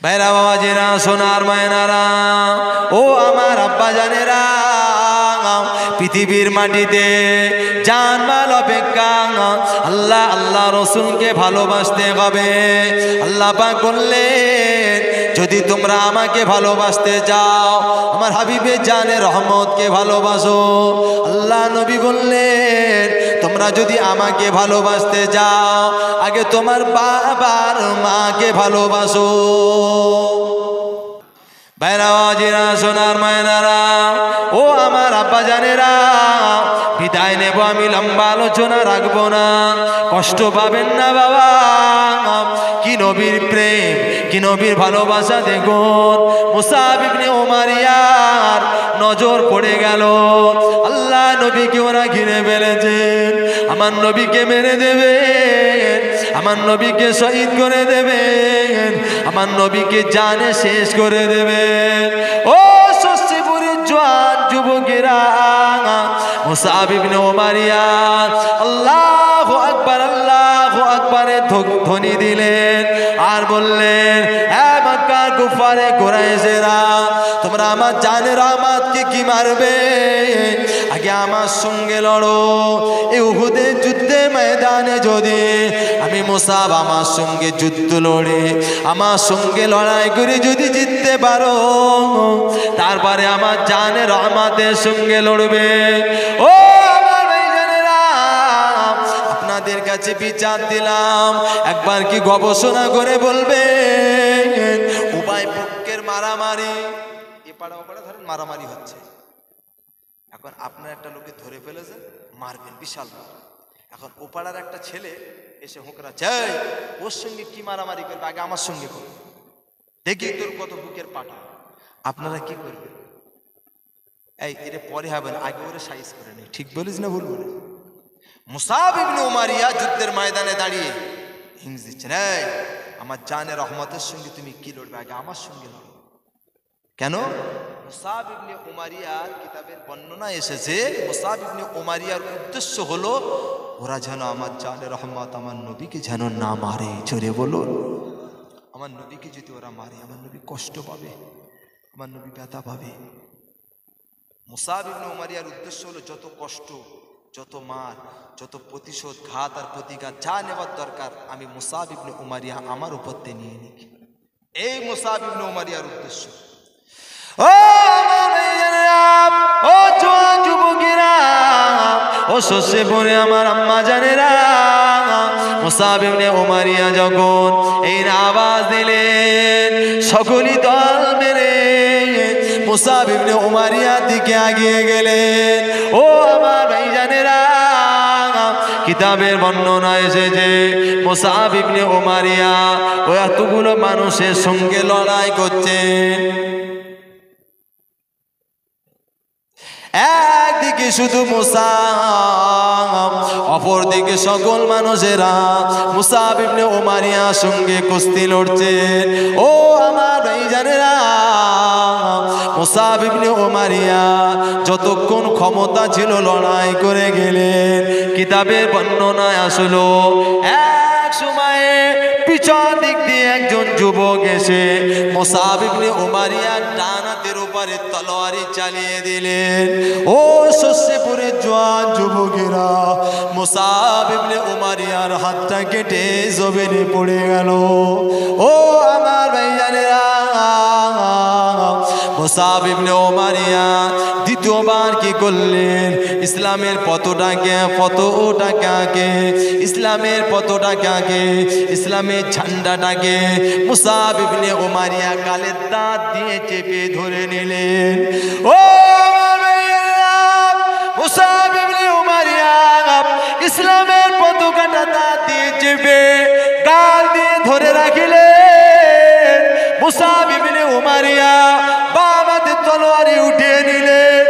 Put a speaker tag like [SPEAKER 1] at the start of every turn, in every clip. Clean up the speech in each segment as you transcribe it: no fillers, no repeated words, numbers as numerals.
[SPEAKER 1] ভাইরা বাবাজিরা সোনার মায়েরা ও আমার আব্বা জানেরা, পৃথিবীর মাটিতে জানমাল অপেক্ষা আল্লাহ আল্লাহ রসুলকে ভালোবাসতে হবে। আল্লাহ পাক বললেন, যদি তোমরা আমাকে ভালোবাসতে যাও, আমার হাবিবে জানে রহমতকে ভালোবাসো। আল্লাহ নবী বললেন, তোমরা যদি আমাকে ভালোবাসতে যাও, আগে তোমার বাবার মাকে ভালোবাসো। ভাইরা বাবাজিরা সোনার মায়েরা ও আমার আব্বা জানেরা, বিদায় নেব আমি, লম্বা আলোচনা রাখবো না, কষ্ট পাবেন না বাবা। কি নবীর প্রেম, কি নবীর ভালোবাসা দেখুন। মুসাব ইবনে উমাইয়ার নজর পড়ে গেল, আল্লাহ নবীকে ওরা ঘিরে ফেলেছেন, আমার নবীকে মেরে দেবেন, আমার নবীকে শহীদ করে দেবেন, আমার নবীকে জানে শেষ করে দেবেন। ও ষষ্ঠীপুরের জওয়ান যুবকেরা, মুসাব ইবনে উমাইয়া আল্লাহু আকবার আল্লাহু আকবারে ধ্বনি দিলেন আর বললেন, হে মক্কার কুফারে কুরাইশেরা, তোমরা আমার জানের রহমতকে কি মারবে? আগে আমার সঙ্গে লড়ো। এই উহুদের যুদ্ধে ময়দানে যদি আমি মুসাব আমার সঙ্গে যুদ্ধ লড়ে, আমার সঙ্গে লড়াই করে যদি জিততে পারো, তারপরে আমার জানের রহমতের সঙ্গে লড়বে। ও আমার ভাইজানেরা, আপনাদের কাছে বিচার দিলাম, একবার কি গবেষণা করে বলবে, উভয় পক্ষের মারামারি, এ পাড়া ও পাড়া ধরেন মারামারি হচ্ছে, এখন আপনার একটা লোকে ধরে ফেলেছেন, মারবেন বিশাল। এখন ওপাড়ার একটা ছেলে এসে হোঁকরা চাই, ওর সঙ্গে কি মারামারি করবে, আগে আমার সঙ্গে করবে, দেখি তোর কত বুকের পাটা। আপনারা কি করবেন? এই এটা পরে হবে না, আগে ওরে সাইজ করে নেই। ঠিক বলিস না ভুল বলিস? মুসাব ইবনে উমাইয়া যুদ্ধের ময়দানে দাঁড়িয়ে হিংস দিচ্ছেন, এই আমার জানের রহমতের সঙ্গে তুমি কি লড়বে, আগে আমার সঙ্গে লড়ো। কেন? মুসাব ইবনে উমাইয়ার কিতাবের বর্ণনা এসেছে, মুসাব ইবনে উমাইয়ার উদ্দেশ্য হলো ওরা যেন আমার জানের রহমত, আমার নবীকে যেন না মারে। জোরে বলুন, আমার নবীকে যদি ওরা মারে, আমার নবী কষ্ট পাবে, আমার নবী ব্যথা পাবে। মুসাব ইবনে উমাইয়ার উদ্দেশ্য হলো যত কষ্ট, যত মার, যত প্রতিশোধ, ঘাত আর প্রতিঘাত যা নেবার দরকার, আমি মুসাব ইবনে উমাইয়া আমার উপর দিয়ে নিয়ে নিই। এই মুসাব ইবনে উমাইয়ার উদ্দেশ্য। ও আমার ভাইজানেরা, ও জওয়ান যুবকেরা, ও শস্যে পড়ে আমার আম্মা জানেরা, মুসাব ইবনে উমাইয়া যখন এই আওয়াজ দিলেন, সকলেই দল মেরে মুসাব ইবনে উমাইয়ার দিকে এগিয়ে গেলেন। ও আমার ভাইজানেরা, কিতাবের বর্ণনা এসেছে মুসাব ইবনে উমাইয়া ও এতগুলো মানুষের সঙ্গে লড়াই করছেন। একদিকে শুধু মুসাব, অপর দিকে সকল মানুষেরা মুসাব ইবনে উমাইয়ার সঙ্গে কুস্তি লড়ছে। ও আমার ভাইজানেরা, মুসাব ইবনে উমাইয়া যতক্ষণ ক্ষমতা ছিল লড়াই করে গেলেন। কিতাবের বর্ণনায় আসলো এক সময়ে পিছন দিক দিয়ে একজন যুবক এসে মুসাব ইবনে উমাইয়ার ডান হাতের উপরে তলোয়ারি চালিয়ে দিলেন। ও শস্যপুরের জওয়ান যুবকেরা, মুসাব ইবনে উমাইয়ার হাতটা কেটে জমিনে পড়ে গেল। ও আমার ভাইজানেরা, মুসাব ইবনে উমাইয়া দ্বিতীয়বার কি করলেন, ইসলামের পতাকাকে ইসলামের পতাকাকে ইসলামের ঝান্ডাটাকে মুসাব ইবনে উমাইয়া গালের দাঁত দিয়ে চেপে ধরে নিলেন। ও মুসাব ইবনে উমাইয়া ইসলামের পতাকাটা দাঁত দিয়ে চেপে গাল দিয়ে ধরে রাখিলেন। মুসাব ইবনে উমাইয়া বাম হাতে তলোয়ারি উঠিয়ে নিলেন।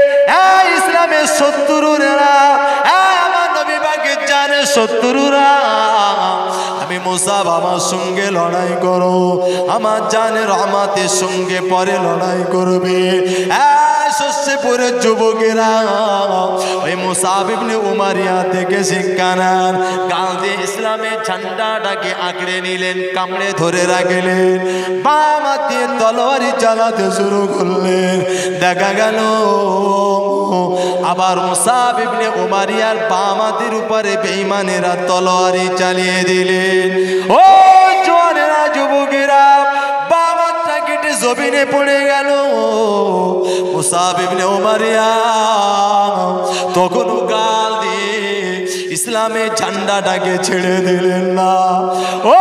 [SPEAKER 1] ইসলামের শত্রুরা, আমার নবী পাকের জানের শত্রুরা, আমি মুসাব আমার সঙ্গে লড়াই করো, আমার জানের রহমতের সঙ্গে পরে লড়াই করবে। শস্যপুরের যুবকেরা ওই মুসাব ইবনে উমাইয়া থেকে শিক্ষা নেন, গাল দিয়ে ইসলামের ঝান্ডাটাকে আঁকড়ে নিলেন, কামড়ে ধরে রাখলেন। বাম হাত তলোয়ারি চালাতে শুরু করলেন। দেখা গেল আবার মুসাব ইবনে উমারিয়ার বাম হাতের উপরে বেঈমানেরা তলোয়ারি চালিয়ে দিলেন। ও জওয়ানেরা, যুবকেরা, বাম হাতটা কেটে জমিনে পড়ে গেল। মুসাব ইবনে উমারিয়া তখনও গাল দিয়ে ইসলামের ঝান্ডাটাকে ছেড়ে দিলেন না। ও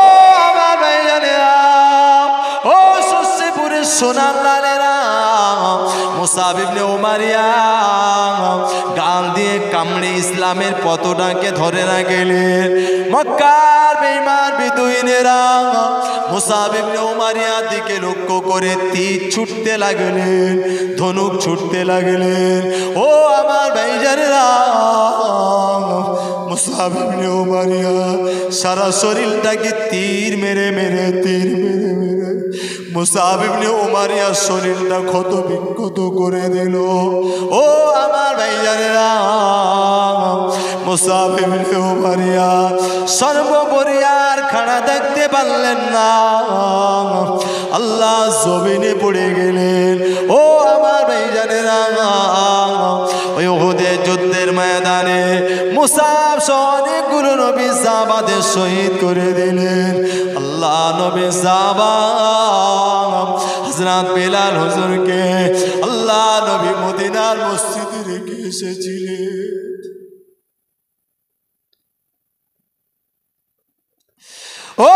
[SPEAKER 1] আমার ভাইজানেরা, ও শস্যপুরের সোনার লালেরা, মুসাব ইবনে উমারিয়া গাল দিয়ে কামড়ে ইসলামের পতাকাকে ধরে রাখলেন। মক্কার বেঈমান বিদুইনেরা মুসাব ইবনে উমারিয়ার দিকে লক্ষ্য করে তীর ছুটতে লাগলেন, ধনুক ছুটতে লাগলেন। ও আমার ভাইজানেরা, মুসাব ইবনে উমারিয়া সারা শরীরটাকে তীর মেরে মেরে মুসাব ইবনে উমারিয়ার শরীরটা ক্ষত বিক্ষত করে দিল। ও আমার ভাইজানেরা, মুসাব ইবনে উমারিয়া সর্বোপরি আর খাড়া দেখতে পারলেন না, আল্লাহ জমিনে পড়ে গেলেন। ও আমার ভাইজানেরা, ওই উহুদের যুদ্ধের ময়দানে মুসাব সহ অনেকগুলো নবী সাহাবাদের শহীদ করে দিলেন। আল্লাহ নবী সাহাবা হযরত বেলাল হুজুরকে আল্লাহ নবী মদিনার মসজিদে রেখে এসেছিলেন। ও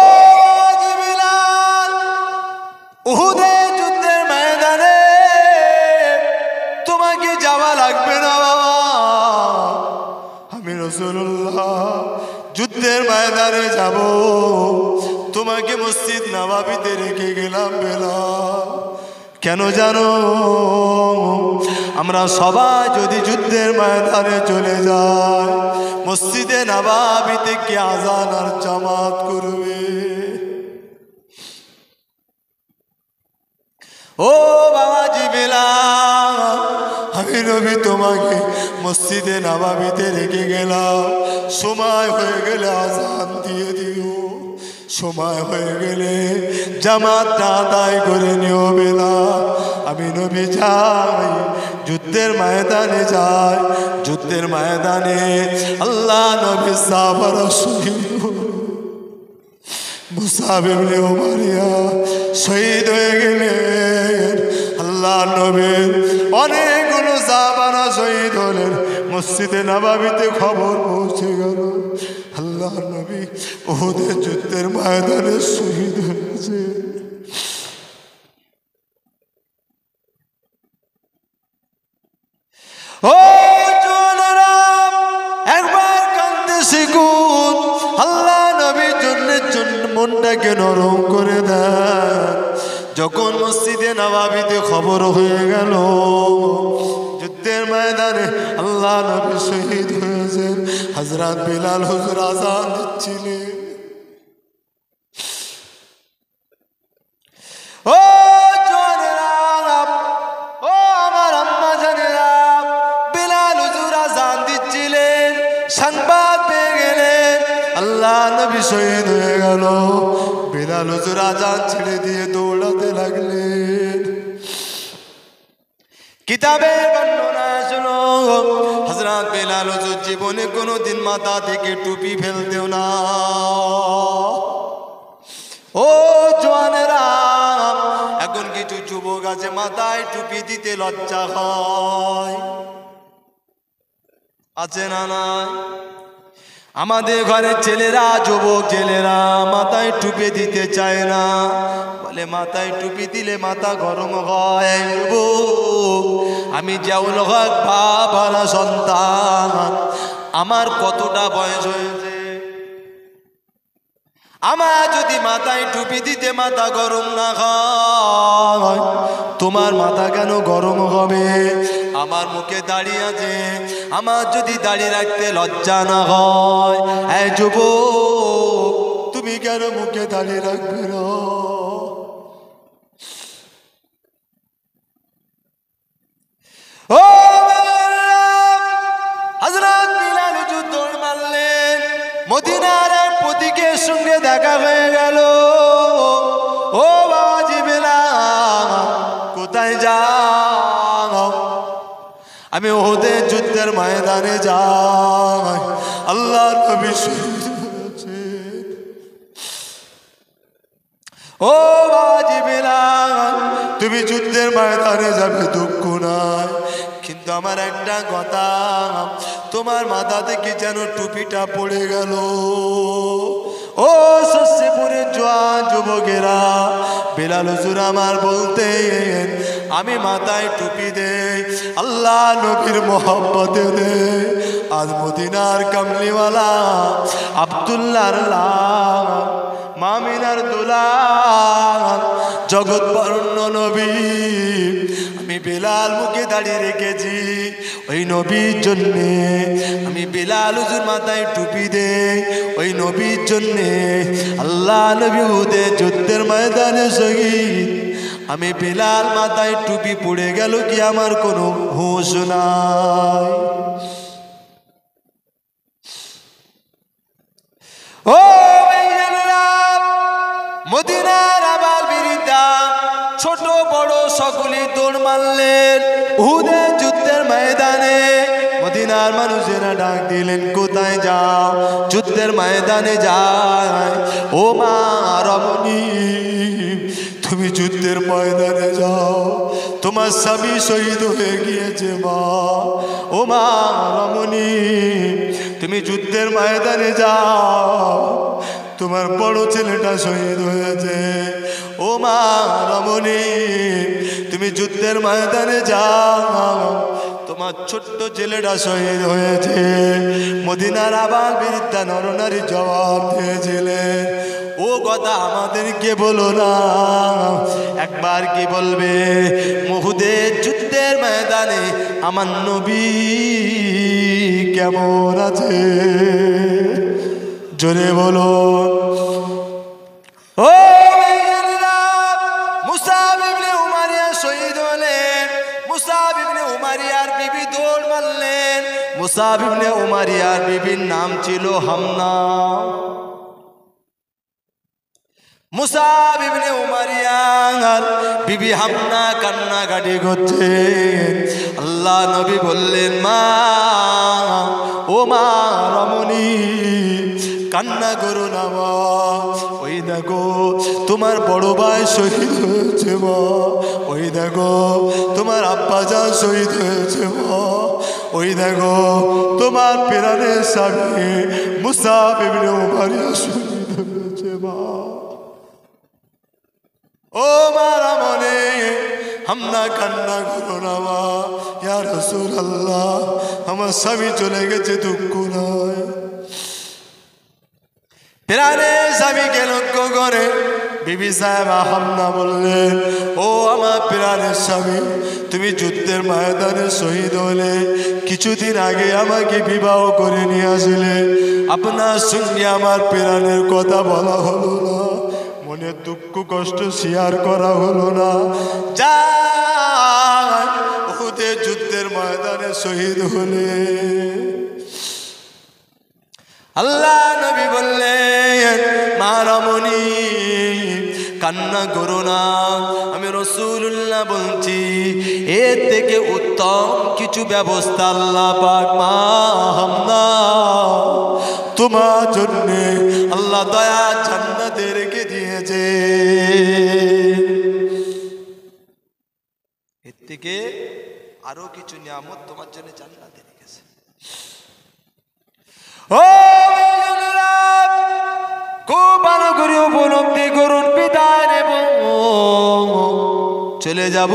[SPEAKER 1] বেলাল, উহুদের যুদ্ধের ময়দানে তোমাকে যাওয়া লাগবে না বাবা, আমি রাসূলুল্লাহ যুদ্ধের ময়দানে যাব, তোমাকে মসজিদ নববীতে রেখে গেলাম বেলাল। কেন জানো? আমরা সবাই যদি যুদ্ধের ময়দানে চলে যাই, মসজিদে নববীতে কি আযান আর জামাত করবে? ও বাবাজি বেলাল, আমি নবী তোমাকে মসজিদে নববীতে রেখে গেলাম, সময় হয়ে গেলে আযান দিয়ে দিও, সময় হয়ে গেলে জামাতটা আদায় করে নিও বেলাল। আমি নবী যাই, যুদ্ধের ময়দানে যাই, যুদ্ধের ময়দানে আল্লাহ নবী সাহাবারা শহীদ মুসাব ইবনে উমারিয়া শহীদ হয়ে গেলেন। আল্লাহ নবীর অনেকগুলো সাহাবারা শহীদ হলেন। মসজিদে নববীতে খবর পৌঁছে গেল আল্লাহ নবী উহুদের যুদ্ধের ময়দানে শহীদ হয়েছে। ও জওয়ানেরা, একবার কাঁদতে শিখুন, আল্লাহ নবীর জন্য মনটাকে নরম করে দেন। যখন মসজিদে নববীতে খবর হয়ে গেল যুদ্ধের ময়দানে আল্লাহ নবী শহীদ হয়েছেন, হযরত বেলাল হুজুর আযান দিচ্ছিলেন। ও জওয়ানেরা, ও আমার আম্মা জানেরা, বেলাল হুজুর আযান দিচ্ছিলেন, সংবাদ পেয়ে গেলেন আল্লাহ নবী শহীদ হয়ে গেল। বেলাল হুজুর আযান ছেড়ে দিয়ে দৌড়াতে লাগলেন। কিতাবের বর্ণনা শুনো, হযরত বেলাল হুজুর জীবনে কোনোদিন মাথা থেকে টুপি ফেলতেও না। ও জওয়ানেরা, এখন কিছু যুবক আছে মাথায় টুপি দিতে লজ্জা হয়, আছে না নাই? আমাদের ঘরের ছেলেরা, যুবক ছেলেরা মাথায় টুপি দিতে চায় না, বলে মাথায় টুপি দিলে মাথা গরম হয়। আমি জিয়াউল হক বাবারা সন্তান, আমার কতটা বয়স হয়েছে, আমার যদি মাথায় টুপি দিতে মাথা গরম না হয়, তোমার মাথা কেন গরম হবে? আমার মুখে দাড়ি আছে, আমার যদি দাড়ি রাখতে লজ্জা না হয়, এই যুবক তুমি কেন মুখে দাড়ি রাখবে না? ও হযরত বেলাল হুজুর দৌড় মারলেন, মদিনার এক পথিকের সঙ্গে দেখা হয়ে গেল। ও বাবাজি বেলাল, আমি ওহুদের যুদ্ধের ময়দানে যাই, আল্লাহ নবী শহীদ হয়েছে। ও বাবাজি বিলাল, তুমি যুদ্ধের ময়দানে যাবে দুঃখ নাই, কিন্তু আমার একটা কথা, তোমার মাথা থেকে যেন টুপিটা পড়ে গেল। ও সস্যপুরের জোয়ান যুবকেরা, বিলাল হুজুর আমার বলতেন আমি মাথায় টুপি দেই, আল্লাহ নবীর মোহাব্বতে দেই। আজ মদিনার কামলিওয়ালা আব্দুল্লাহর লাল, মামিনার দুলাল, জগৎ বরণ্য নবী, আমি বিলাল মুখে দাঁড়িয়ে রেখেছি ওই নবীর জন্যে। আমি বিলাল হুজুর মাথায় টুপি দেই ওই নবীর জন্যে। আল্লাহ নবী উহুদের যুদ্ধের ময়দানে শহীদ, আমি বিলাল মাথায় টুপি পড়ে গেল কি আমার কোনো হুঁশ নাই। ও মদিনার আবার বিরিদা ছোট বড় সকলে দৌড় মারলেন উহুদের যুদ্ধের ময়দানে। মদিনার মানুষেরা ডাক দিলেন কোথায় যাও? যুদ্ধের ময়দানে যায়। ও মা রমণী, তুমি যুদ্ধের ময়দানে যাও, তোমার স্বামী শহীদ হয়ে গিয়েছে মা। ও মা রমণী, তুমি যুদ্ধের ময়দানে যাও, তোমার বড় ছেলেটা শহীদ হয়েছে। ও মা রমণী, তুমি যুদ্ধের ময়দানে যাও, তোমার ছোট্ট ছেলেটা শহীদ হয়েছে। মদিনার আবার বৃদ্ধা নরনারী জবাব দিয়েছিলেন, ও কথা আমাদেরকে বলো না, একবার কি বলবে উহুদের যুদ্ধের ময়দানে আমার নবী কেমন আছে? জোরে বলো। ও মুসাব ইবনে উমারিয়া শহীদ হলেন। মুসাব ইবনে উমারিয়ার বিবি দৌড় মারলেন। মুসাব ইবনে উমারিয়ার বিবির নাম ছিল হামনা। মুসাব ইবনে উমারিয়ার বিবি হামনা কান্নাকাটি করছে। আল্লাহ নবী বললেন, মা, ও মা রমণী, কান্না করো না মা, ওই দেখো তোমার বড় ভাই শহীদ হয়েছে মা, ওই দেখো তোমার আব্বা জান শহীদ হয়েছে মা, ওই দেখো তোমার প্রাণের স্বামী মুসাব ইবনে উমারিয়া শহীদ হয়েছে মা। ও মা রমণী, হামনা কান্না করো না মা। ইয়া রাসূলুল্লাহ, আমার স্বামী চলে গেছে, দুঃখ নয়। প্রাণের স্বামীকে লক্ষ্য করে বিবি সাহেবা হামনা বললেন, ও আমার প্রাণের স্বামী, তুমি যুদ্ধের ময়দানে শহীদ হলে, কিছুদিন আগে আমাকে বিবাহ করে নিয়ে আসলে, আপনার সঙ্গে আমার প্রাণের কথা বলা হলো না, মনের দুঃখ কষ্ট শেয়ার করা হলো না। যা উহুদের যুদ্ধের ময়দানে শহীদ হলে। আল্লাহ নবী বললেন, মা রমণী কান্না করো না, আমি রাসূলুল্লাহ বলছি, এর থেকে উত্তম কিছু ব্যবস্থা আল্লাহ পাক মা হামনা তোমার জন্য আল্লাহ দয়া জান্নাতে রেখে দিয়েছে। এর থেকে আরো কিছু নিয়ামত তোমার জন্য জান্নাতে রেখেছে। ও খুব ভালো করে উপলব্ধি করুন, বিদায় নেব, চলে যাব।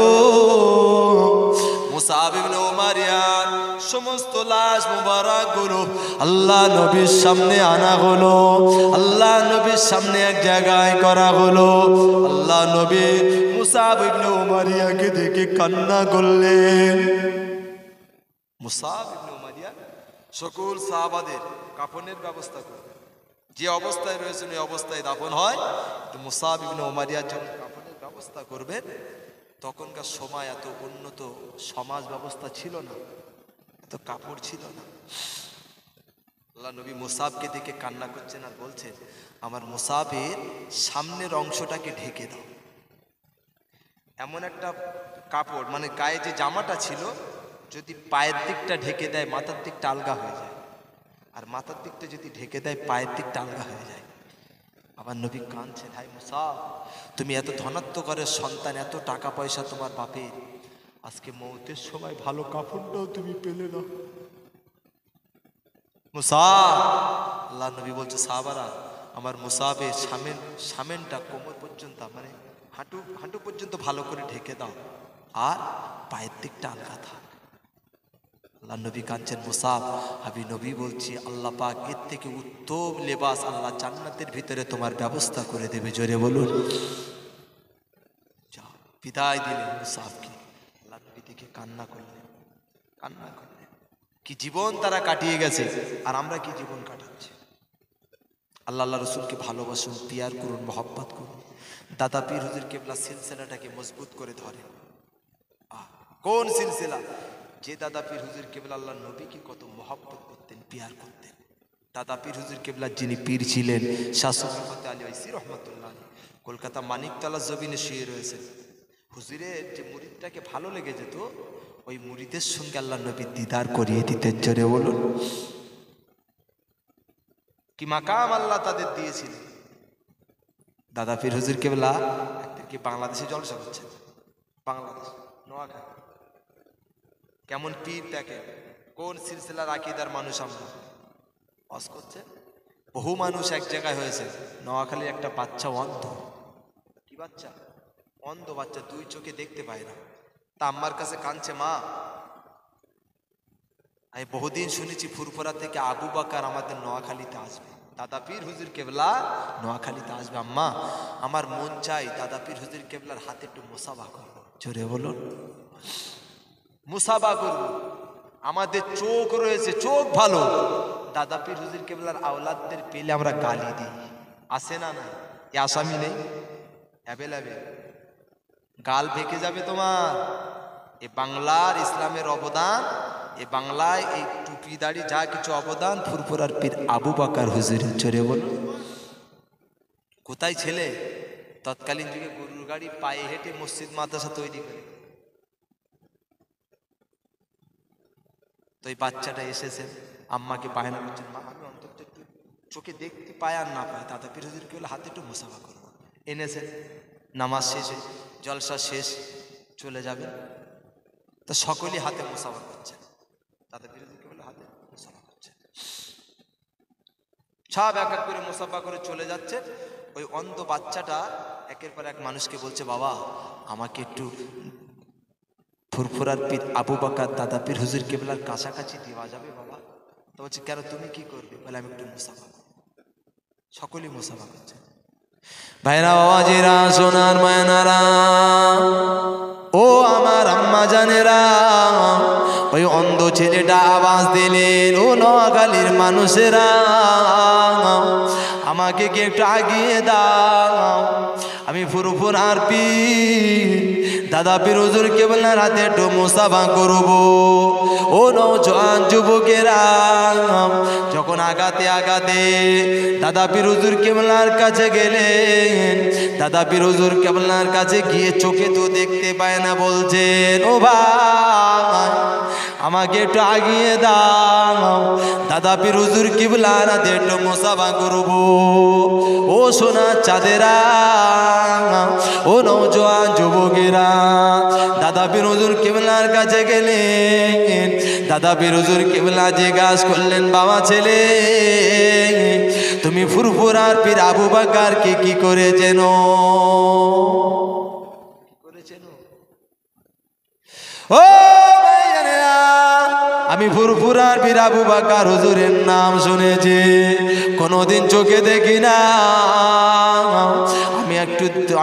[SPEAKER 1] মুসাব ইবনে উমারিয়ার সমস্ত লাশ মুবারক গুলো আল্লাহ নবীর সামনে আনা হলো, আল্লাহ নবীর সামনে এক জায়গায় করা হলো। আল্লাহ নবী মুসাব ইবনে উমারিয়াকে দেখে কান্না করলেন। মুসাব ইবনে উমারিয়া সকল সাহাবাদের কাফনের ব্যবস্থা করলেন, যে অবস্থায় রয়েছেন ওই অবস্থায় দাফন হয়। মুসাব ইবনে উমারিয়ার জন্য কাফনের ব্যবস্থা করবেন। তখনকার সময় এত উন্নত সমাজ ব্যবস্থা ছিল না, এত কাপড় ছিল না। আল্লাহ নবী মুসাবকে দেখে কান্না করছেন আর বলছেন, আমার মুসাবের সামনের অংশটাকে ঢেকে দাও। এমন একটা কাপড়, মানে গায়ে যে জামাটা ছিল যদি পায়ের দিকটা ঢেকে দেয় মাথার দিকটা আলগা হয়ে যায়, আর মাথার দিকটা যদি ঢেকে দেয় পায়ের দিকটা আলগা হয়ে যায়। আবার নবী কাঁদছেন, হায় মুসাব, তুমি এত ধনাত্মকরের সন্তান, এত টাকা পয়সা তোমার বাপের, আজকে মৌতের সময় ভালো কাফনটাও তুমি পেলে না। মুসাব, আল্লাহ নবী বলছে সাহাবারা, আমার মুসাবের সামেনটা কোমর পর্যন্ত, মানে হাঁটু পর্যন্ত ভালো করে ঢেকে দাও, আর পায়ের দিকটা আলগা থাক। আল্লাহ নবী কাঁদছেন, মুসাব আমি নবী বলছি আল্লাহ পাক এর থেকে উত্তম লেবাস আল্লাহ জান্নাতের ভিতরে তোমার ব্যবস্থা করে দেবে। জোরে বলুন। যাও, বিদায় দিলেন মুসাবকে। আল্লাহ নবী থেকে কান্না করলেন। কি জীবন তারা কাটিয়ে গেছে, আর আমরা কি জীবন কাটাচ্ছি। আল্লাহ রসুলকে ভালোবাসুন, পিয়ার করুন, মহব্বত করুন। দাদা পীর হুজুর কেবলা সিলসিলাটাকে মজবুত করে ধরেন। কোন সিলসিলা? যে দাদা পীর হুজুর কেবলা আল্লাহ নবীকে কত মহব্বত করতেন, পিয়ার করতেন। দাদা পীর হুজুর কেবলা যিনি পীর ছিলেন শাহ সুফি ফতে আলী ওয়াইসি রহমতুল্লাহ, কলকাতা মানিকতলা জমিনে শুয়ে রয়েছেন। হুজুরের যে মুরিদটাকে ভালো লেগে যেত, ওই মুরিদের সঙ্গে আল্লাহ নবী দিদার করিয়ে দিতেন। জোরে বলুন। কি মাকাম আল্লাহ তাদের দিয়েছিলেন। দাদা পীর হুজুর কেবলা একদিন কি বাংলাদেশে জলসা করছেন, বাংলাদেশ নোয়াখালী। কেমন পীর দেখে, কোন সিলসিলার আকীদার মানুষ আমরা ওয়াজ করছে। বহু মানুষ এক জায়গায় হয়েছে। নোয়াখালীর একটা বাচ্চা অন্ধ, কি বাচ্চা? অন্ধ বাচ্চা, দুই চোখে দেখতে পায় না। তা আম্মার কাছে কাঁদছে, মা আমি বহুদিন শুনেছি ফুরফুরা থেকে আবু বকর আমাদের নোয়াখালীতে আসবে, দাদা পীর হুজুর কেবলা নোয়াখালীতে আসবে। আম্মা আমার মন চাই দাদা পীর হুজুর কেবলার হাতে একটু মুসাফা করবো। জোরে বলুন। মুসাফা করবো। আমাদের চোখ রয়েছে, চোখ ভালো। দাদা পীর হুজুর কেবলার আওলাদদের পেলে আমরা গালি দিই, আসে না? না, এ আসামি নেই, অ্যাভেলেবেল। গাল বেঁকে যাবে তোমার। এ বাংলার ইসলামের অবদান, এ বাংলায় এই টুপি দাড়ি যা কিছু অবদান ফুরফুরার পীর আবু বকর হুজুরের। জোরে বলুন। কোথায় ছেলে তৎকালীন যুগে গরুর গাড়ি পায়ে হেঁটে মসজিদ মাদ্রাসা তৈরি করে, তো এই বাচ্চাটা এসেছে, আম্মাকে বায়না করছেন, মা আমি অন্তত একটু চোখে দেখতে পাই আর না পাই, দাদা পীর হুজুরকে বলে হাতে একটু মুসাফা করবো। এনেছেন, নামাজ শেষে জলসা শেষ চলে যাবে, তো সকলেই হাতে মুসাফা করছে, দাদা পীর হুজুরকে বলে হাতে মুসাফা করছে। সব এক এক করে মুসাফা করে চলে যাচ্ছে। ওই অন্ধ বাচ্চাটা একের পর এক মানুষকে বলছে, বাবা আমাকে একটু ফুরফুরার পীর আবু বকর দাদা পীর হুজুর কেবলার কাছাকাছি দেওয়া যাবে বাবা? তো বলছে, কেন তুমি কি করবে? বলে আমি একটু মুসাফা করব। সকলেই মুসাফা করছে। ভাইরা বাবাজিরা, সোনার মায়নারা, ও আমার আম্মা জানেরা, ওই অন্ধ ছেলেটা আওয়াজ দিলেন, ও নোয়াখালীর মানুষেরা আমাকে কি একটু আগিয়ে দাও, আমি ফুরফুরার পীর দাদা পীর হুজুর কেবলার হাতে একটু মুসাফা করব। ও নওজোয়ান যুবকেরা, যখন আগাতে আগাতে দাদা পীর হুজুর কেবলার কাছে গেলেন, দাদা পীর হুজুর কেবলার কাছে গিয়ে চোখে তো দেখতে পায় না, বলছেন, ও ভাই আমাকে একটু আগিয়ে দাও, দাদা পীর হুজুর কিবলার হাতে একটু মুসাফা করব। ও সোনা চাঁদেরা, ও নওজোয়ান যুবকেরা, দাদা পীর হুজুর কিবলার কাছে গেলেন। দাদা পীর হুজুর কিবলা জিজ্ঞাসা করলেন, বাবা ছেলে তুমি ফুরফুরার পীর আবু বকরকে কি করে চেনো? ও আমি ফুরফুরার পীর আবু বকর হুজুরের নাম শুনেছি, কোনোদিন চোখে দেখি না,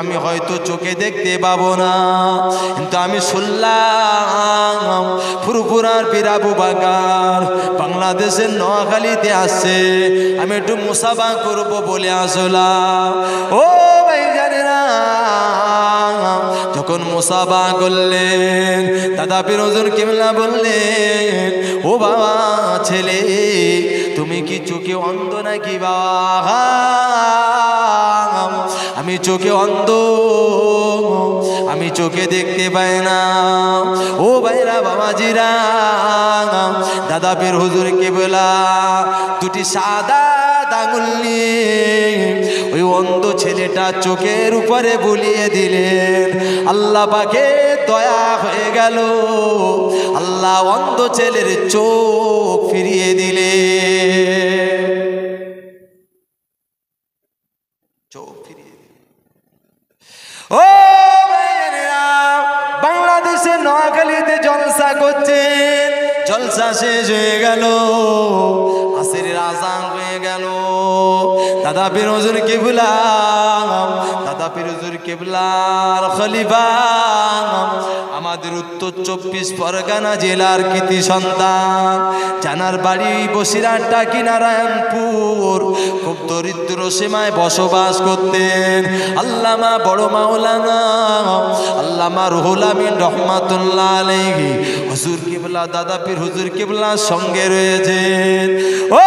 [SPEAKER 1] আমি হয়তো চোখে দেখতে পাবো না, কিন্তু আমি শুনলাম ফুরফুরার পীর আবু বকর বাংলাদেশের নোয়াখালীতে আসছে, আমি একটু মুসাফা করবো বলে আসলাম। ও ভাই জানেরা, যখন মুসাফা করলেন দাদা পীর হুজুর কেবলা বললেন, ও বাবা ছেলে তুমি কি চোখে অন্ধ নাকি বাবা? আমি চোখে অন্ধ, আমি চোখে দেখতে পাই না। ও ভাইরা বাবাজিরা, দাদা পীর হুজুর কেবলা দুটি সাদা আঙুল নিয়ে ওই অন্ধ ছেলেটা চোখের উপরে বুলিয়ে দিলেন। আল্লাহ পাকে দয়া হয়ে গেল, আল্লাহ অন্ধ ছেলের চোখ ফিরিয়ে দিলেন, চোখ ফিরিয়ে দিলেন। ও ভাইয়েরা, বাংলাদেশের নোয়াখালীতে জলসা করছেন, জলসা শেষ হয়ে গেল, আসরের আযান হয়ে গেল। দাদা পীর হুজুর কিবলা, দাদা পীর হুজুর কিবলার খলিফা, আমাদের উত্তর 24 পরগনা জেলার কৃতি সন্তান, জানার বাড়ি বসিরহাট টাকি নারায়ণপুর, খুব দরিদ্র সীমায় বসবাস করতেন। আল্লামা বড় মাওলানা আল্লামা রুহুল আমিন রহমাতুল্লাহ আলাইহি হুজুর কিবলা, দাদা পীর হুজুর কিবলার সঙ্গে রয়েছেন। ও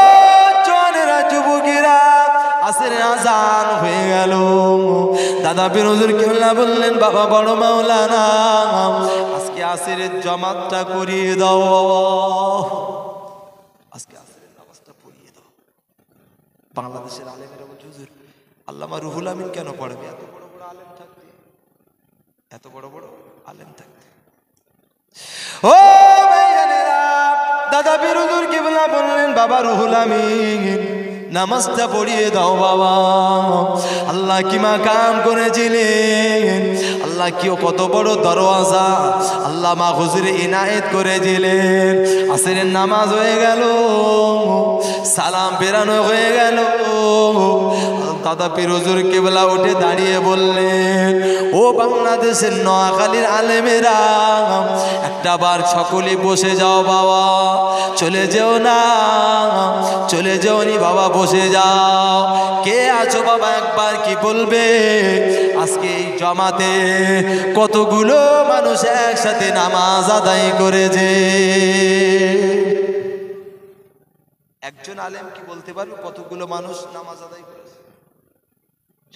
[SPEAKER 1] জওয়ানেরা, যুবকেরা, আসরের আযান হয়ে গেল। দাদা পীর হুজুর কিবলা বললেন, বাবা বড় মাওলানা, আজকে আসরের জামাতটা করিয়ে দাও, আজকে আসরের নামাজটা পড়িয়ে দাও। বাংলাদেশের আলেমেরা বলছে, হুজুর আল্লামা রুহুল আমিন কেন পড়বে? এত বড় বড় আলেম থাকতে, এত বড় বড় আলেম থাকতে। ও ভাইজানেরা, দাদা পীর হুজুর কিবলা বললেন, বাবা রুহুল আমিন নামাজটা পড়িয়ে দাও বাবা। আল্লাহ কি মাকাম করেছিলেন, আল্লাহ কি কত বড় দরওয়াজা আল্লাহ মা হুজুরে ইনায়েত করেছিলেন। আসরের নামাজ হয়ে গেল, সালাম বেরানো হয়ে গেল। দাদা পীর হুজুর কিবলা উঠে দাঁড়িয়ে বললেন, ও বাংলাদেশের নোয়াখালীর আলেমেরা, একটা বার সকলে বসে যাও বাবা, চলে যেও না, চলে যেও নি বাবা, বসে যাও। কে আছো বাবা একবার কি বলবে? আজকে এই জমাতে কতগুলো মানুষ একসাথে নামাজ আদায় করেছে? একজন আলেম কি বলতে পারবে কতগুলো মানুষ নামাজ আদায় করেছে?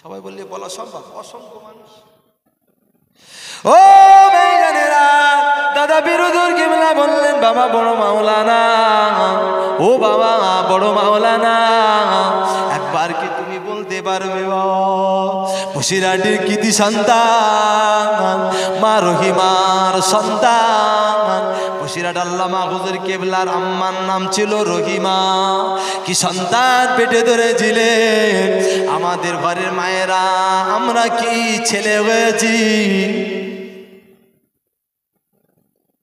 [SPEAKER 1] সবাই বললে বলা সম্ভব? অসংখ্য মানুষ। ও ভাইজানেরা, দাদা পীর হুজুর কিবলা বললেন, বাবা বড় মাওলানা, ও বাবা বড় মাওলানা, একবার কি তুমি বলতে পারবে বসিরহাটের কৃতি সন্তান, মা রহিমার সন্তান, বসিরহাট আল্লামা হুজুর কিবলার আম্মার নাম ছিল রহিমা, কি সন্তান পেটে ধরেছিলেন? আমাদের ঘরের মায়েরা আমরা কি ছেলে হয়েছি?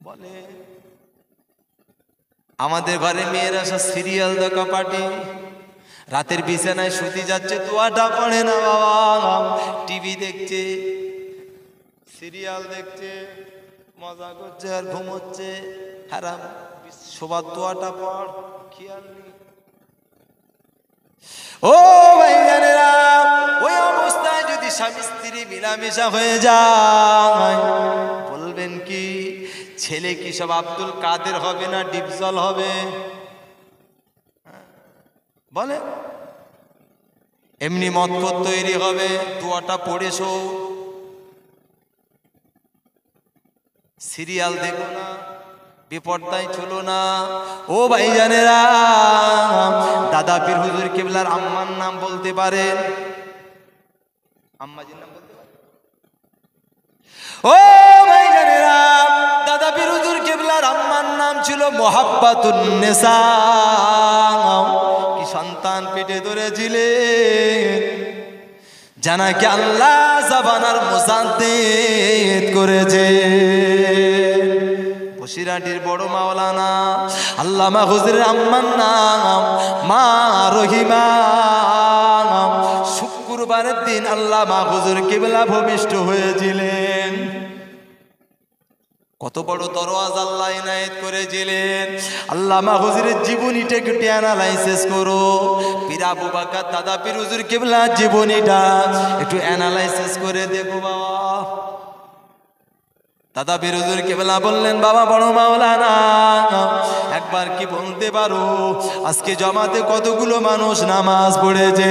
[SPEAKER 1] বলে আমাদের ঘরে মেয়েরা সব সিরিয়াল দেখা পাটি, রাতের বিছানায় শুতে যাচ্ছে, দোয়াটা পড়ে না বাবা, টিভি দেখছে, সিরিয়াল দেখছে, মজা করছে আর ঘুমোচ্ছে। হারাম, সবার দোয়াটা পড়, খেয়াল নেই। ও ভাইজানেরা, ওই অবস্থায় যদি স্বামী স্ত্রী মিলামেশা হয়ে যায়, বলবেন কি ছেলে কি সব আব্দুল কাদের হবে না ডিপজল হবে? বলে এমনি মতপথ তৈরি হবে, দোয়াটা পড়েছো, সিরিয়াল দেখো না, বিপর্দায় চলো না। ও ভাইজানেরা, দাদা পীর হুজুর কিবলার আম্মার নাম বলতে পারেন? আম্মাজির নাম বলতে পারেন? ও ভাইজানেরা, দাদা পীর হুজুর কিবলার আম্মার নাম ছিল মোহাব্বাতুন নেসা, কি সন্তান পেটে ধরেছিলেন, জানাকে আল্লাহ জাবানার মুজাদ্দিদ করেছে। বসিরহাটের বড় মাওলানা আল্লামা হুজুরের আম্মার নাম মা রহিমা। শুক্রবারের দিন আল্লামা হুজুর কিবলা ভূমিষ্ঠ হয়েছিলেন। কত বড় দরওয়াজা আল্লাহ ইনায়েত করেছিলেন। আল্লামা হুজুরের জীবনীটা একটু অ্যানালাইসিস করো, পীর আবু বকর দাদা পীর হুজুর কিবলার জীবনীটা একটু অ্যানালাইসিস করে দেখো বাবা। দাদা বিরোধীর কেবলা বললেন, বাবা বড় মাওলানা, একবার কি বলতে পারো আজকে জমাতে কতগুলো মানুষ নামাজ পড়েছে?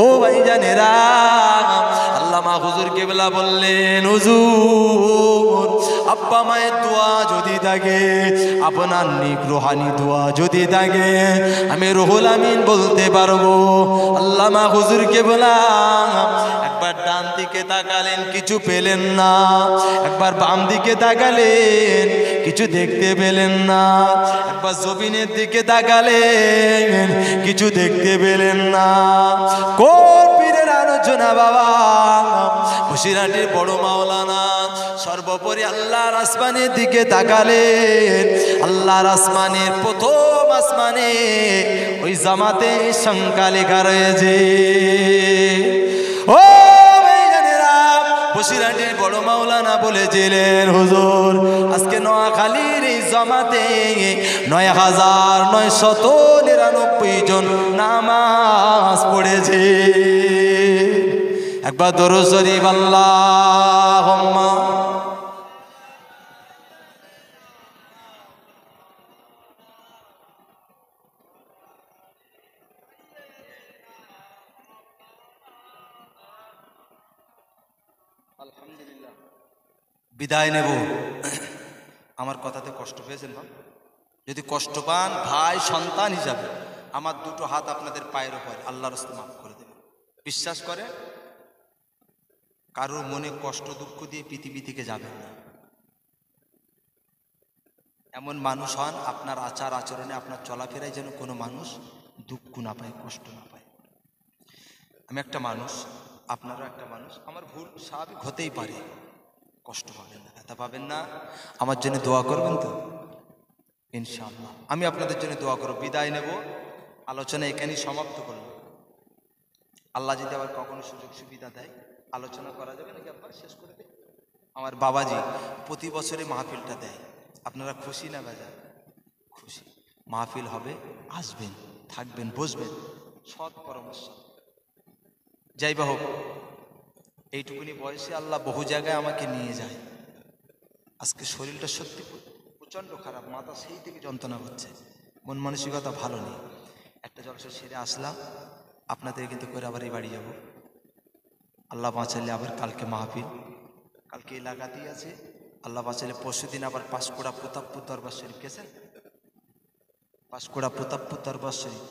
[SPEAKER 1] ও ভাইজানেরা, আল্লামা হুজুর কেবলা বললেন, হুজুর আব্বা মায়ের দোয়া যদি থাকে, আপনার নিক রুহানি দোয়া যদি থাকে, আমি রুহুল আমিন বলতে পারবো। আল্লামা হুজুর কেবলা একবার ডান দিকে তাকালেন, কিছু পেলেন না। একবার বাম দিকে তাকালেন, কিছু দেখতে পেলেন না। একবার জমিনের দিকে তাকালেন, কিছু দেখতে পেলেন না। কোন পীরের আলোচনা বাবা? বসিরহাটের বড় মাওলানা। সর্বোপরি আল্লাহর আসমানের দিকে তাকালেন, আল্লাহর আসমানের প্রথম আসমানে ওই জামাতে সংখ্যা লেখা রয়েছে। ও বসিরহাটের বড় মাওলানা বলেছিলেন, হুজুর আজকে নোয়াখালীর এই জামাতে ৯,৯৯৯ জন নামাজ পড়েছে। একবার দরুদ শরীফ আল্লাহুম্মা। আলহামদুলিল্লাহ, বিদায় নেব। আমার কথাতে কষ্ট পেয়েছেন না? যদি কষ্ট পান ভাই সন্তান হিসাবে আমার দুটো হাত আপনাদের পায়ের উপর, আল্লাহর রাস্তায় মাফ করে দেবেন। বিশ্বাস করে কারোর মনে কষ্ট দুঃখ দিয়ে পৃথিবী থেকে যাবেন না। এমন মানুষ হন আপনার আচার আচরণে, আপনার চলাফেরায় যেন কোনো মানুষ দুঃখ না পায়, কষ্ট না পায়। আমি একটা মানুষ, আপনারা একটা মানুষ, আমার ভুল স্বাভাবিক হতেই পারে। কষ্ট পাবেন না, ব্যথা পাবেন না। আমার জন্য দোয়া করবেন তো ইনশাআল্লাহ। আমি আপনাদের জন্য দোয়া করব। বিদায় নেব, আলোচনা এখানেই সমাপ্ত করলাম। আল্লাহ যদি আবার কখনো সুযোগ সুবিধা দেয় আলোচনা করা যাবে নাকি আবার শেষ করে দেয়? আমার বাবাজি প্রতি বছরে মাহফিলটা দেয়। আপনারা খুশি না বেজা? খুশি। মাহফিল হবে, আসবেন, থাকবেন, বসবেন, সৎ পরামর্শ। যাই বা হোক, এইটুকুনি বয়সে আল্লাহ বহু জায়গায় আমাকে নিয়ে যায়। আজকে শরীরটা সত্যি প্রচণ্ড খারাপ, মাথা সেই থেকে যন্ত্রণা হচ্ছে, মন মানসিকতা ভালো নেই। একটা জলসা সেরে আসলাম, আপনাদের কিন্তু করে আবার এই বাড়ি যাব। আল্লাহ বাঁচালে আবার কালকে মাহফিল, কালকে এলাকাতেই আছে। আল্লাহ বাঁচালে পরশু দিন আবার পাঁশকুড়া প্রতাপপুর দরবার শরীফ গেছেন, পাঁশকুড়া প্রতাপপুর দরবার শরীফ,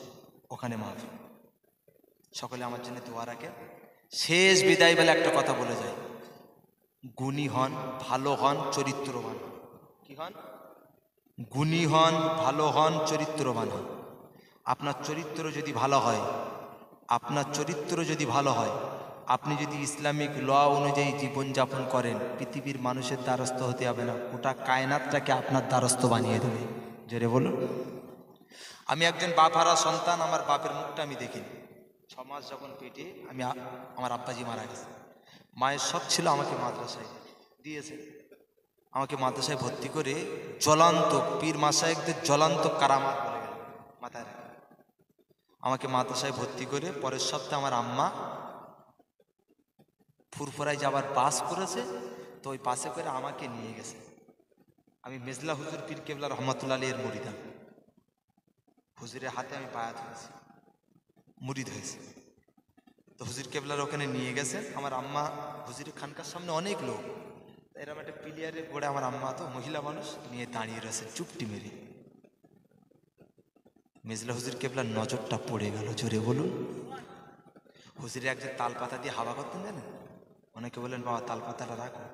[SPEAKER 1] ওখানে মাহফিল। সকলে আমার জন্য দোয়া রাখেন। শেষ বিদায় বেলা একটা কথা বলে যায়, গুণী হন, ভালো হন, চরিত্রবান। কি হন? গুণী হন, ভালো হন, চরিত্রবান হন। আপনার চরিত্র যদি ভালো হয়, আপনার চরিত্র যদি ভালো হয়, আপনি যদি ইসলামিক ল অনুযায়ী জীবনযাপন করেন, পৃথিবীর মানুষের দ্বারস্থ হতে হবে না, গোটা কায়নাতটাকে আপনার দ্বারস্থ বানিয়ে দেবে। জোরে বলুন। আমি একজন বাপহারা সন্তান, আমার বাপের মুখটা আমি দেখিনি। 6 মাস যখন পেটে আমার আব্বাজি মারা গেছে। মায়ের শখ ছিল আমাকে মাদ্রাসায় দিয়েছে, আমাকে মাদ্রাসায় ভর্তি করে জ্বলান্ত পীর মাশায়েখদের জ্বলান্ত কারামাত বলে গেল মাথায় রাখে। আমাকে মাদ্রাসায় ভর্তি করে পরের সপ্তাহে আমার আম্মা ফুরফুরায় যাবার বাস করেছে, তো ওই বাসে করে আমাকে নিয়ে গেছে। আমি মেজলা হুজুর পীর কেবলা রহমাতুল্লাহ আলাইহির মুরিদান। হুজুরের হাতে আমি বায়াত হয়েছি, মুরিদ হয়েছে। তো হুজুর কেবলার ওখানে নিয়ে গেছে। আমার আম্মা, হুজুরের খানকার সামনে অনেক লোক, এরকম একটা প্লেয়ারের গোড়ে আমার আম্মা, তো মহিলা মানুষ, নিয়ে দাঁড়িয়ে রয়েছে চুপটি মেরে। মেজলা হুজুর কেবলার নজরটা পড়ে গেল। জোরে বলুন। হুজুরে একজন তাল পাতা দিয়ে হাওয়া করতেন জানেন? অনেকে বলেন বাবা তাল পাতাটা রাখো।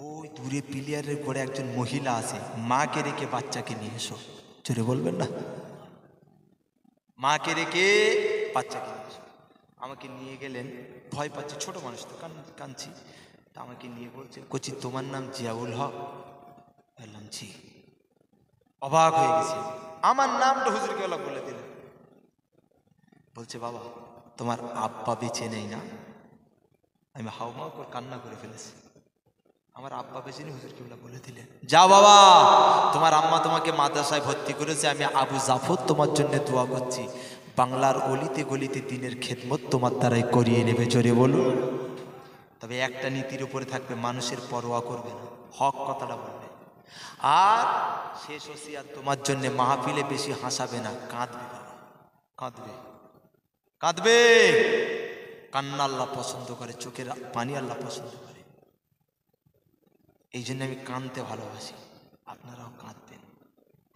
[SPEAKER 1] ওই দূরে প্লেয়ারের গোড়ে একজন মহিলা আছে, মাকে রেখে বাচ্চাকে নিয়ে এসো। জোরে বলবেন না? মাকে রেখে বাচ্চাকে নিয়ে এসো। আমাকে নিয়ে গেলেন, ভয় পাচ্ছি, ছোট মানুষ তো, কাঁদছি। তা আমাকে নিয়ে বলছে, কচি তোমার নাম জিয়াউল হক? বললাম জি। অবাক হয়ে গেছি, আমার নামটা হুজুর কেবলা বলে দিলেন। বলছে বাবা তোমার আব্বা বেঁচে নেই না? আমি হাউমাউ করে কান্না করে ফেলেছি। আমার আব্বা বেঁচে নেই, হুজুর কেবলা বলে দিলেন, যাও বাবা, তোমার আম্মা তোমাকে মাদ্রাসায় ভর্তি করেছে, আমি আবু জাফর তোমার জন্য দোয়া করছি, বাংলার অলিতে গলিতে দিনের খেদমত তোমার দ্বারাই করিয়ে নেবে। জোরে বলুন। তবে একটা নীতির উপরে থাকবে, মানুষের পরোয়া করবে না। হক কথাটা বলবে। আর শেষ ওসিয়াত তোমার জন্য, মাহফিলে বেশি হাসাবে না, কাঁদবে বাবা, কাঁদবে, কাঁদবে। কান্না আল্লাহ পছন্দ করে, চোখের পানি আল্লাহ পছন্দ করে। এই জন্য আমি কাঁদতে ভালোবাসি, আপনারাও কাঁদবেন।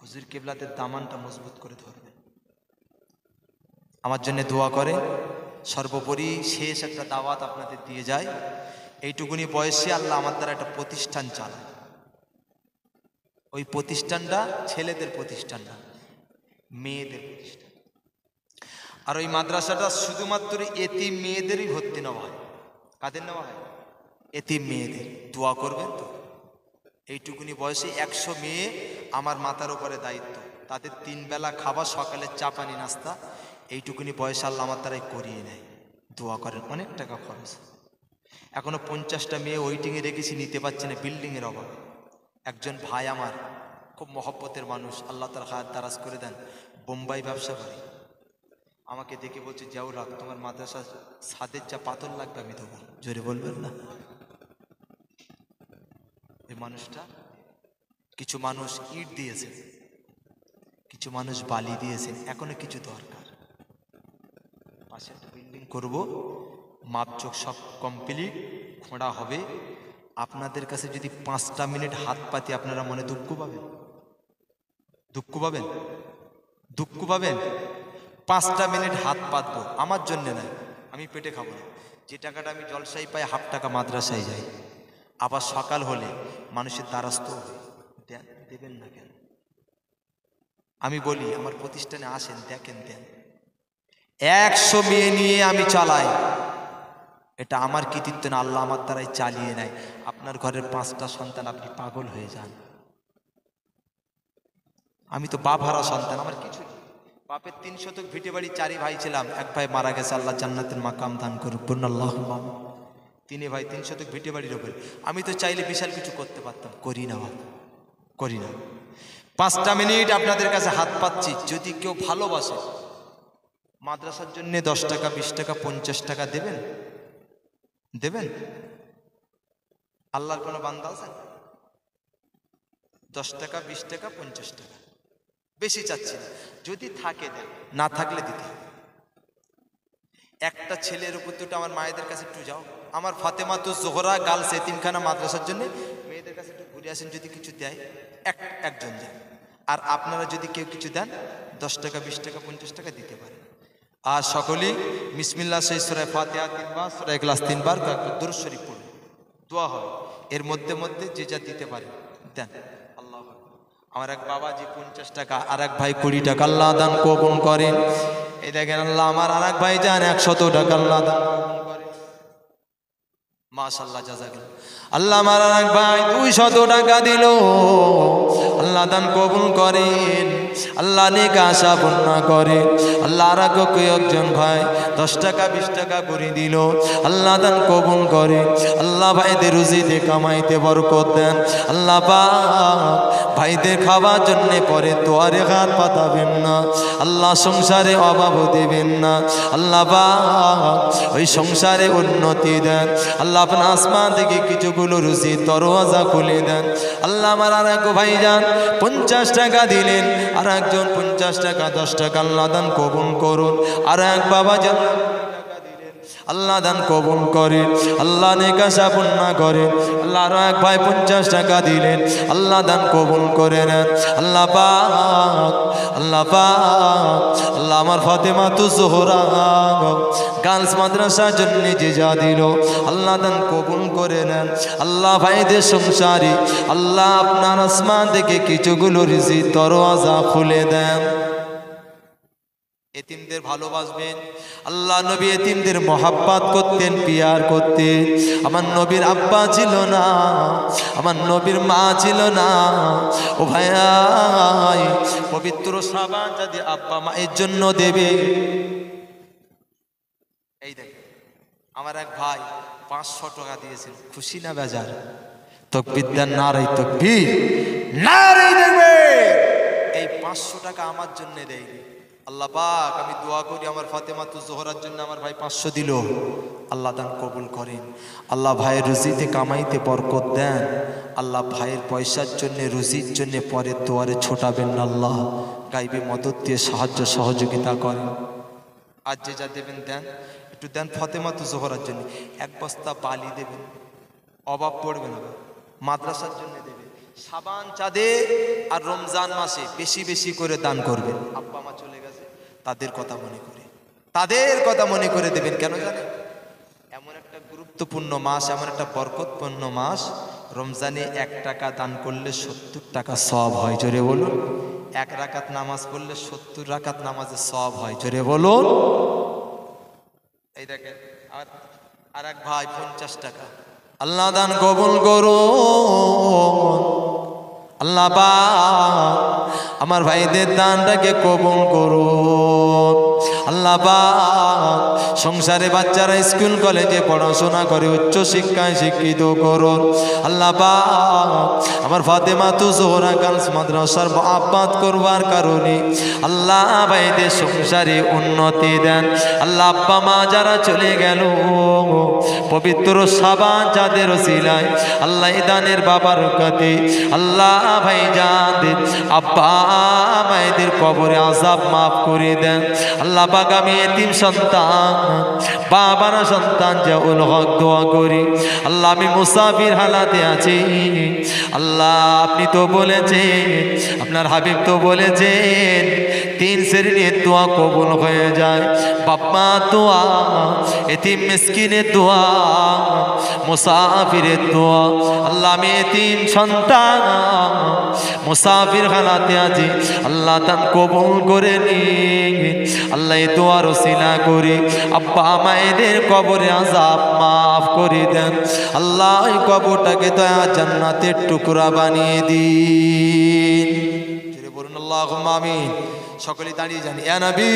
[SPEAKER 1] হুজুর কেবলাদের দামানটা মজবুত করে ধরবেন, আমার জন্য দোয়া করে। সর্বোপরি শেষ একটা দাওয়াত আপনাদের দিয়ে যায়। এইটুকুনি বয়সে আল্লাহ আমার দ্বারা একটা প্রতিষ্ঠান চালায়। ওই প্রতিষ্ঠানটা ছেলেদের প্রতিষ্ঠান না, মেয়েদের প্রতিষ্ঠান। আর ওই মাদ্রাসাটা শুধুমাত্র এতিম মেয়েদেরই ভর্তি নেওয়া হয়। কাদের নেওয়া হয়? এতিম মেয়েদের। দোয়া করবেন তো। এইটুকুনি বয়সে 100 মেয়ে আমার মাথার উপরে দায়িত্ব, তাদের 3 বেলা খাবার, সকালে চা পানি নাস্তা। এইটুকুনি বয়সে আল্লাহ আমার দ্বারাই করিয়ে নেয়। দোয়া করেন, অনেক টাকা খরচ। এখনো 50টা মেয়ে ওয়েটিংয়ে রেখেছি, নিতে পারছে না বিল্ডিংয়ের অভাবে। একজন ভাই আমার খুব মহব্বতের মানুষ, আল্লাহ তার হাত দারাজ করে দেন, বোম্বাই ব্যবসা করে। আমাকে দেখে বলছে, জিয়াউল হক তোমার মাদ্রাসা ছাদের যা পাথর লাগবে আমি দেবো। জোরে বলবেন না? এই মানুষটা, কিছু মানুষ ইট দিয়েছেন, কিছু মানুষ বালি দিয়েছেন, এখনো কিছু দরকার। পাশে একটা বিল্ডিং করব, মাপচোক সব কমপ্লিট, খোঁড়া হবে। আপনাদের কাছে যদি 5টা মিনিট হাত পাতি, আপনারা মনে দুঃখ পাবেন? দুঃখ পাবেন? দুঃখ পাবেন? 5টা মিনিট হাত পাতবো, আমার জন্য নয়, আমি পেটে খাবো না। যে টাকাটা আমি জলসাই পাই, হাফ টাকা মাদ্রাসায় যাই। আবার সকাল হলে মানুষের দ্বারস্থ দেবেন না কেন? আমি বলি আমার প্রতিষ্ঠানে আসেন, দেখেন, দেন। 100 মেয়ে নিয়ে আমি চালাই, এটা আমার কৃতিত্ব না, আল্লাহ আমার দ্বারাই চালিয়ে নেয়। আপনার ঘরের 5টা সন্তান, আপনি পাগল হয়ে যান। আমি তো বাপ হারা সন্তান, আমার কিছু নেই। বাপের 3 শতক ভিটে বাড়ি, 4 ভাই ছিলাম, এক ভাই মারা গেছে, আল্লাহ জান্নাতের মাকাম দান করুক, বলুন আল্লাহুম্মা। 3 ভাই, 3 শতক ভিটে বাড়ির ওপরে। আমি তো চাইলে বিশাল কিছু করতে পারতাম, করি না, করি না। 5টা মিনিট আপনাদের কাছে হাত পাচ্ছি, যদি কেউ ভালোবাসে, মাদ্রাসার জন্য 10 টাকা, 20 টাকা, 50 টাকা দেবেন? দেবেন? আল্লাহর কোনো বান্দা আছে? 10 টাকা, 20 টাকা, 50 টাকা, বেশি চাচ্ছি না। যদি থাকে দেন, না থাকলে দিতে হবে। একটা ছেলের উপর দুটো, আমার মায়েদের কাছে একটু যাও, আমার ফাতেমাতুজ জোহরা গার্লস এতিমখানা মাদ্রাসার জন্য মেয়েদের কাছে একটু ঘুরে আসেন, যদি কিছু দেয় একজন যান। আর আপনারা যদি কেউ কিছু দেন, 10 টাকা, 20 টাকা, 50 টাকা দিতে পারেন। আর সকলেই বিসমিল্লাহ সেই সূরা ফাতিহা 3 বার, সূরা ইখলাস 3 বার, দুরূদ শরীফ পড়ুন, দোয়া হবে। এর মধ্যে মধ্যে যে যা দিতে পারে দেন। আল্লাহু আকবার। আমার এক বাবাজি 50 টাকা, আর এক ভাই 20 টাকা, আল্লাহ দান কবুল করেন। এই দেখেন, আল্লাহ আমার আর এক ভাই যান 100 টাকা, আল্লাহ দান কবুল করেন। মাশাআল্লাহ, জাযাকাল্লাহ। আল্লাহ আমার আর এক ভাই 200 টাকা দিল, আল্লাহ দান কবুল করেন। আল্লাহ নেক আশা পূর্ণ করে। আল্লাহ আর একজন ভাই 10 টাকা, 20 টাকা করে দিল, আল্লাহ দান কবুল করে। আল্লাহ ভাইদের রুজিতে কামাইতে বরকত দেন। আল্লাহ পাক ভাইদের খাওয়ার জন্য পরে দুয়ারে হাত পাতাবেন না, আল্লাহ সংসারে অভাব দেবেন না। আল্লাহ পাক ওই সংসারে উন্নতি দেন। আল্লাহ আপনার আসমান থেকে কিছুগুলো রুজি দরওয়াজা খুলে দেন। আল্লাহ আমার আর এক ভাই যান 50 টাকা দিলেন, আর একজন 50 টাকা, 10 টাকা, আল্লাহ দান কবুল করুন। আর এক বাবা যান আল্লাহ দান কবুল করেন, আল্লাহ নেক আশা পূর্ণ করেন। আল্লাহ আর এক ভাই 50 টাকা দিলেন, আল্লাহ দান কবুল করে নেন। আল্লাহ পাক, আল্লাহ পাক, আল্লাহ আমার ফাতেমাতুজ জোহরা গার্লস মাদ্রাসার জন্য যে যা দিল, আল্লাহ দান কবুল করে নেন। আল্লাহ ভাইদের সংসারে আল্লাহ আপনার আসমান থেকে কিছুগুলো রিজিক দরওয়াজা খুলে দেন। এতিমদের ভালোবাসবেন। আল্লাহ নবী এতিমদের মহাব্বত করতেন, পিয়ার করতেন। আমার নবীর আব্বা ছিল না, আমার নবীর মা ছিল না। ও ভাই, পবিত্র সাবান যদি আব্বা মায়ের জন্য দেবে। এই দেখ, আমার এক ভাই 500 টাকা দিয়েছিল, খুশি না বেজার? তাকবীর দেন, নারে তাকবীর, নারে দেখবে। এই 500 টাকা আমার জন্য দেয়নি। আল্লাহ পাক, আমি দোয়া করি আমার ফাতেমাতুজ জোহরার জন্য আমার ভাই 500 দিল, আল্লাহ দান কবুল করেন। আল্লাহ ভাইয়ের রুজিতে কামাইতে বরকত দেন। আল্লাহ ভাইয়ের পয়সার জন্যে রুজির জন্যে পরের দুয়ারে ছোটাবেন না, আল্লাহ গাইবে মদত দিয়ে সাহায্য সহযোগিতা করেন। আজ যে যা দেবেন দেন, একটু দেন ফতেমাতু জোহরার জন্য 1 বস্তা বালি দেবেন, অভাব পড়বে না। মাদ্রাসার জন্য দেবেন, সাবান চাঁদে আর রমজান মাসে বেশি বেশি করে দান করবেন। আব্বা মা চলে গেছে, তাদের কথা মনে করে, তাদের কথা মনে করে দেবেন। কেন জানেন? এমন একটা গুরুত্বপূর্ণ মাস, এমন একটা বরকতপূর্ণ মাস, রমজানে 1 টাকা দান করলে 70 টাকা সওয়াব হয়। জোরে বলুন। 1 রাকাত নামাজ পড়লে 70 রাকাত নামাজের সওয়াব হয়। জোরে বলুন। এই দেখেন, আর এক ভাই 50 টাকা, আল্লাহ দান কবুল করুন। আল্লাহ পাক আমার ভাইদের দানটাকে কবুল করুন। আল্লাহ পাক সংসারে বাচ্চারা স্কুল কলেজে পড়াশোনা করে উচ্চ শিক্ষায় শিক্ষিত করুন। আল্লাহ পাক আমার ফাতেমাতু জোহরা গার্লস মাদ্রাসার আবাদ করবার কারণে আল্লাহ ভাইদের সংসারে উন্নতি দেন। আল্লাহ আব্বা মা যারা চলে গেল, পবিত্র সাবান যাদের ওসিলায় আল্লাহ দানের বাবার কাছে আল্লাহ ভাই যাদের আব্বা মায়েদের কবরে আযাব মাফ করে দেন। আল্লাহ পাক আমি এতিম সন্তান, বাবারা সন্তান জাউল হক দোয়া করি। আল্লাহ আমি মুসাফির হালাতে আছি, আল্লাহ আপনি তো বলেছেন, আপনার হাবিব তো বলেছেন 3 শ্রেণীর দোয়া কবুল হয়ে যায়। বাবা দোয়া, এতিম মিসকিনের দোয়া, মুসাফিরের দোয়া। আল্লাহ আমি এতিম সন্তান, মুসাফির হালাতে আছি, আল্লাহ দান কবুল করে নিন। আল্লাহ এই দোয়ার ওসিলা করি আব্বা মায়েদের কবরে আযাব মাফ করে দেন। আল্লাহ এই কবরটাকে দয়া জান্নাতের টুকরা বানিয়ে দিন। বলুন আল্লাহুম্মা আমিন। সকলে দাঁড়িয়ে জানি ইয়া নবী